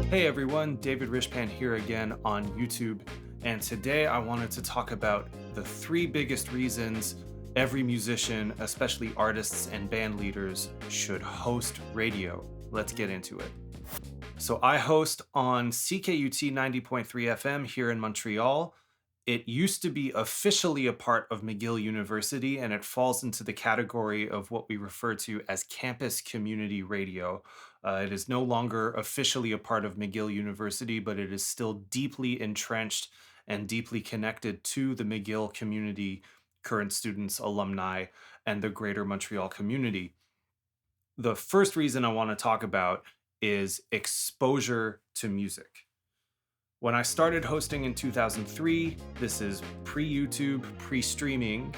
Hey everyone, David Rishpan here again on YouTube, and today I wanted to talk about the three biggest reasons every musician, especially artists and band leaders, should host radio. Let's get into it. So I host on CKUT 90.3 FM here in Montreal. It used to be officially a part of McGill University, and it falls into the category of what we refer to as campus community radio. It is no longer officially a part of McGill University, but it is still deeply entrenched and deeply connected to the McGill community, current students, alumni, and the greater Montreal community. The first reason I want to talk about is exposure to music. When I started hosting in 2003, this is pre-YouTube, pre-streaming,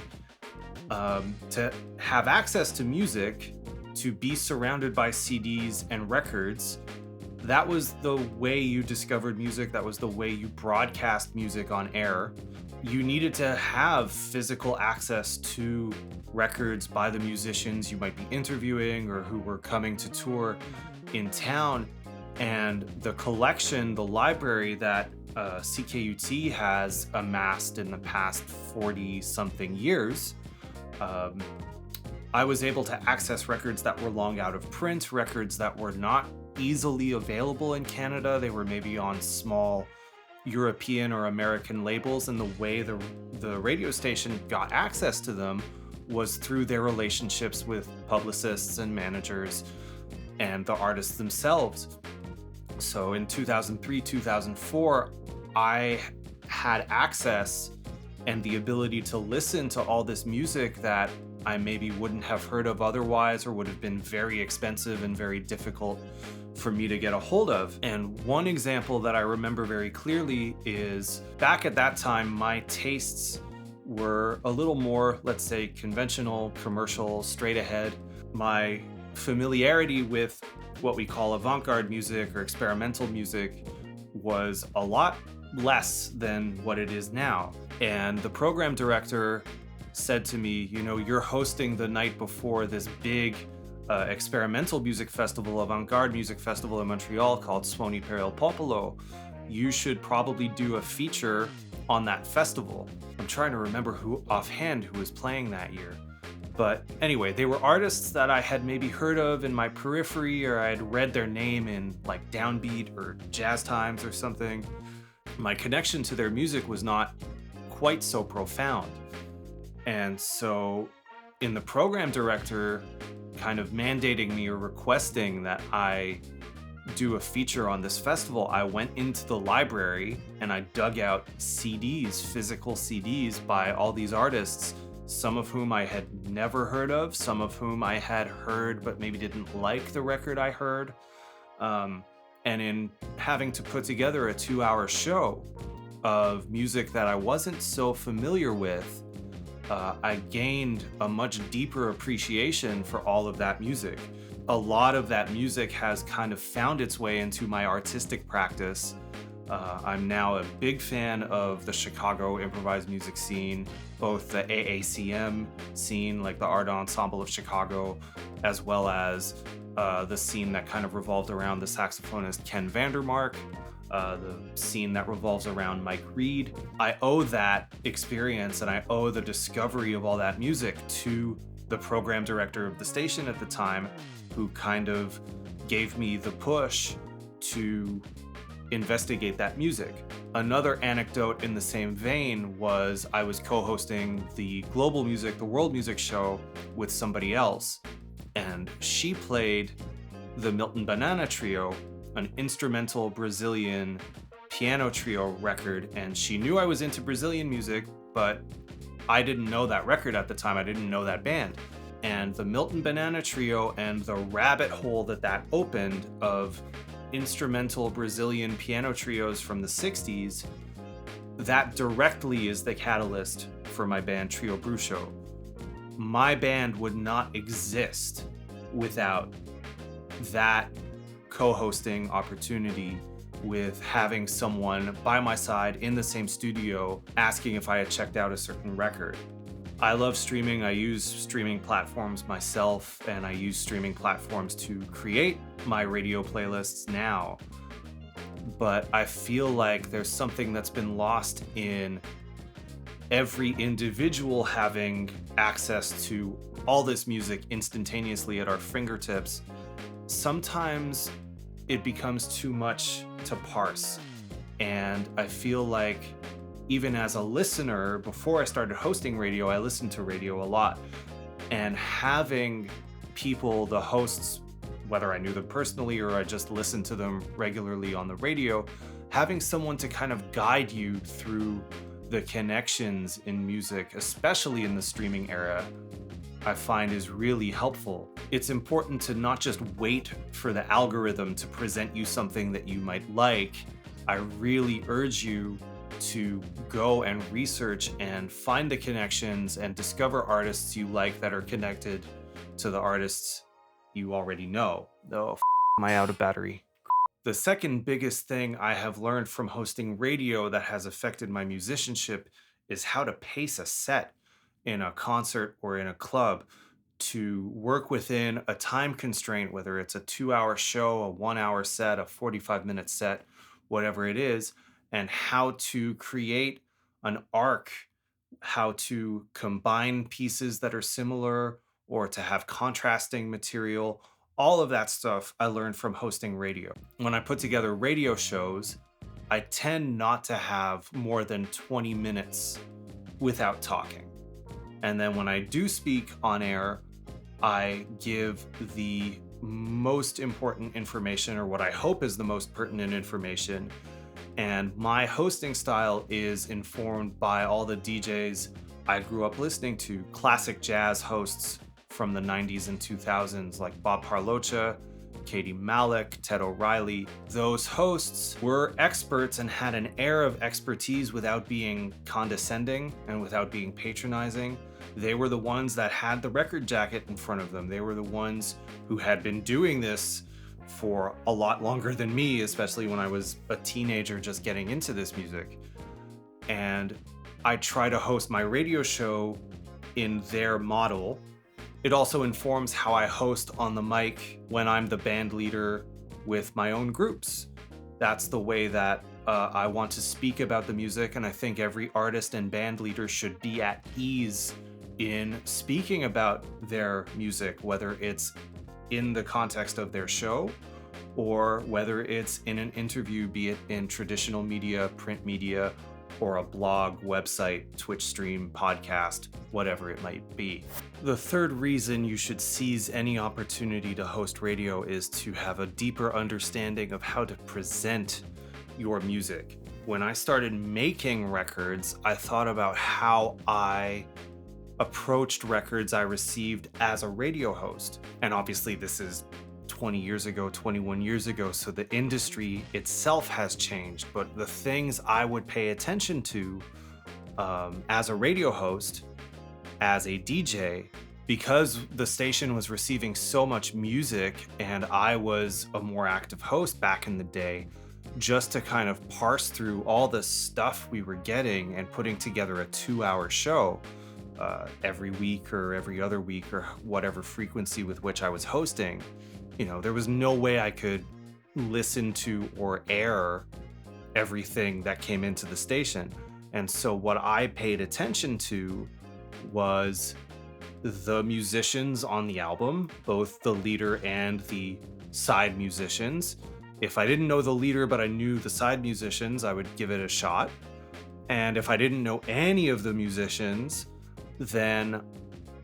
to have access to music, to be surrounded by CDs and records, that was the way you discovered music. That was the way you broadcast music on air. You needed to have physical access to records by the musicians you might be interviewing or who were coming to tour in town. And the collection, the library that CKUT has amassed in the past 40-something years, I was able to access records that were long out of print, records that were not easily available in Canada. They were maybe on small European or American labels, and the way the radio station got access to them was through their relationships with publicists and managers and the artists themselves. So in 2003, 2004, I had access and the ability to listen to all this music that I maybe wouldn't have heard of otherwise, or would have been very expensive and very difficult for me to get a hold of. And one example that I remember very clearly is back at that time, my tastes were a little more, let's say, conventional, commercial, straight ahead. My familiarity with what we call avant-garde music or experimental music was a lot less than what it is now. And the program director said to me, you're hosting the night before this big experimental music festival, avant-garde music festival in Montreal called Suoni per il Popolo. You should probably do a feature on that festival. I'm trying to remember who was playing that year. But anyway, they were artists that I had maybe heard of in my periphery, or I had read their name in like Downbeat or Jazz Times or something. My connection to their music was not quite so profound. And so in the program director kind of mandating me or requesting that I do a feature on this festival, I went into the library and I dug out CDs, physical CDs by all these artists, some of whom I had never heard of, some of whom I had heard but maybe didn't like the record I heard. And in having to put together a 2-hour show of music that I wasn't so familiar with, I gained a much deeper appreciation for all of that music. A lot of that music has kind of found its way into my artistic practice. I'm now a big fan of the Chicago improvised music scene, both the AACM scene, like the Art Ensemble of Chicago, as well as the scene that kind of revolved around the saxophonist Ken Vandermark, the scene that revolves around Mike Reed. I owe that experience and I owe the discovery of all that music to the program director of the station at the time, who kind of gave me the push to investigate that music. Another anecdote in the same vein was I was co-hosting the Global Music, the World Music show with somebody else, and she played the Milton Banana Trio, an instrumental Brazilian piano trio record, and she knew I was into Brazilian music, but I didn't know that record at the time. I didn't know that band. And the Milton Banana Trio and the rabbit hole that opened of instrumental Brazilian piano trios from the 60s, that directly is the catalyst for my band Trio Bruxo. My band would not exist without that co-hosting opportunity, with having someone by my side in the same studio asking if I had checked out a certain record. I love streaming. I use streaming platforms myself, and I use streaming platforms to create my radio playlists now. but I feel like there's something that's been lost in every individual having access to all this music instantaneously at our fingertips. Sometimes it becomes too much to parse. And I feel like even as a listener, before I started hosting radio, I listened to radio a lot. And having people, the hosts, whether I knew them personally or I just listened to them regularly on the radio, having someone to kind of guide you through the connections in music, especially in the streaming era, I find is really helpful. It's important to not just wait for the algorithm to present you something that you might like. I really urge you to go and research and find the connections and discover artists you like that are connected to the artists you already know. Oh, am I out of battery? The second biggest thing I have learned from hosting radio that has affected my musicianship is how to pace a set in a concert or in a club, to work within a time constraint, whether it's a 2-hour show, a 1-hour set, a 45-minute set, whatever it is, and how to create an arc, how to combine pieces that are similar or to have contrasting material. All of that stuff I learned from hosting radio. When I put together radio shows, I tend not to have more than 20 minutes without talking. And then when I do speak on air, I give the most important information, or what I hope is the most pertinent information. And my hosting style is informed by all the DJs I grew up listening to, classic jazz hosts from the 90s and 2000s like Bob Parlocha, Katie Malik, Ted O'Reilly. Those hosts were experts and had an air of expertise without being condescending and without being patronizing. They were the ones that had the record jacket in front of them. They were the ones who had been doing this for a lot longer than me, especially when I was a teenager just getting into this music. And I try to host my radio show in their model. It also informs how I host on the mic when I'm the band leader with my own groups. That's the way that I want to speak about the music, and I think every artist and band leader should be at ease in speaking about their music, whether it's in the context of their show or whether it's in an interview, be it in traditional media, print media, or a blog, website, Twitch stream, podcast, whatever it might be. The third reason you should seize any opportunity to host radio is to have a deeper understanding of how to present your music. When I started making records, I thought about how I approached records I received as a radio host. And obviously this is 20 years ago, 21 years ago, so the industry itself has changed. But the things I would pay attention to as a radio host, as a DJ, because the station was receiving so much music and I was a more active host back in the day, just to kind of parse through all the stuff we were getting and putting together a 2-hour show every week or every other week or whatever frequency with which I was hosting. You know, there was no way I could listen to or air everything that came into the station. And so what I paid attention to was the musicians on the album, both the leader and the side musicians. If I didn't know the leader, but I knew the side musicians, I would give it a shot. And if I didn't know any of the musicians, then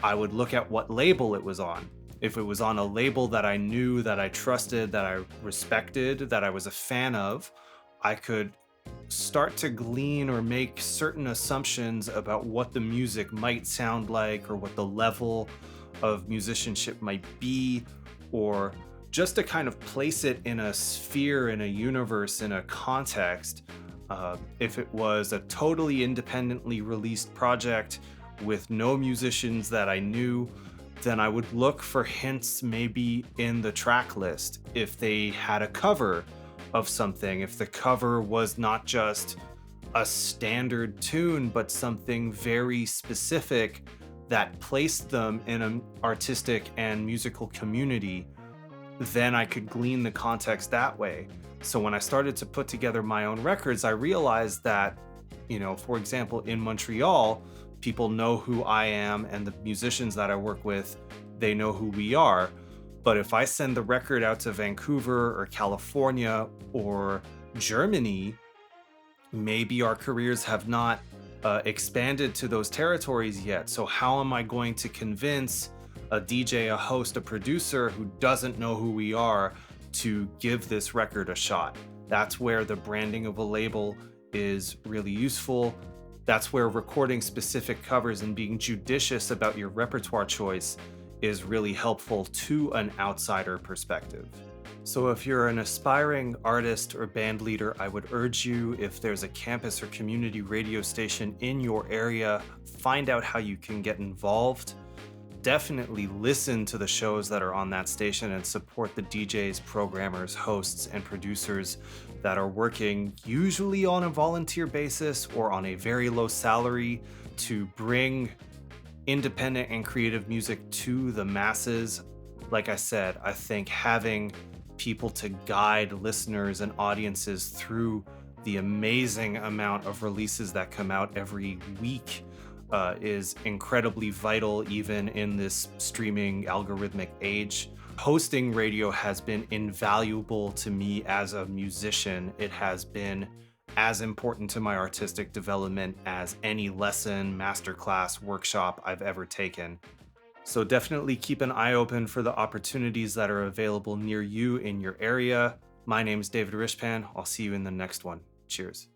I would look at what label it was on. If it was on a label that I knew, that I trusted, that I respected, that I was a fan of, I could start to glean or make certain assumptions about what the music might sound like or what the level of musicianship might be, or just to kind of place it in a sphere, in a universe, in a context. If it was a totally independently released project with no musicians that I knew, then I would look for hints maybe in the track list. If they had a cover of something, if the cover was not just a standard tune, but something very specific that placed them in an artistic and musical community, then I could glean the context that way. So when I started to put together my own records, I realized that, for example, in Montreal, people know who I am, and the musicians that I work with, they know who we are. But if I send the record out to Vancouver or California or Germany, maybe our careers have not expanded to those territories yet. So, how am I going to convince a DJ, a host, a producer who doesn't know who we are to give this record a shot? That's where the branding of a label is really useful. That's where recording specific covers and being judicious about your repertoire choice is really helpful to an outsider perspective. So if you're an aspiring artist or band leader, I would urge you, if there's a campus or community radio station in your area, find out how you can get involved. Definitely listen to the shows that are on that station and support the DJs, programmers, hosts, and producers that are working usually on a volunteer basis or on a very low salary to bring independent and creative music to the masses. Like I said, I think having people to guide listeners and audiences through the amazing amount of releases that come out every week is incredibly vital, even in this streaming algorithmic age. Hosting radio has been invaluable to me as a musician. It has been as important to my artistic development as any lesson, masterclass, workshop I've ever taken. So definitely keep an eye open for the opportunities that are available near you in your area. My name is David Rishpan. I'll see you in the next one. Cheers.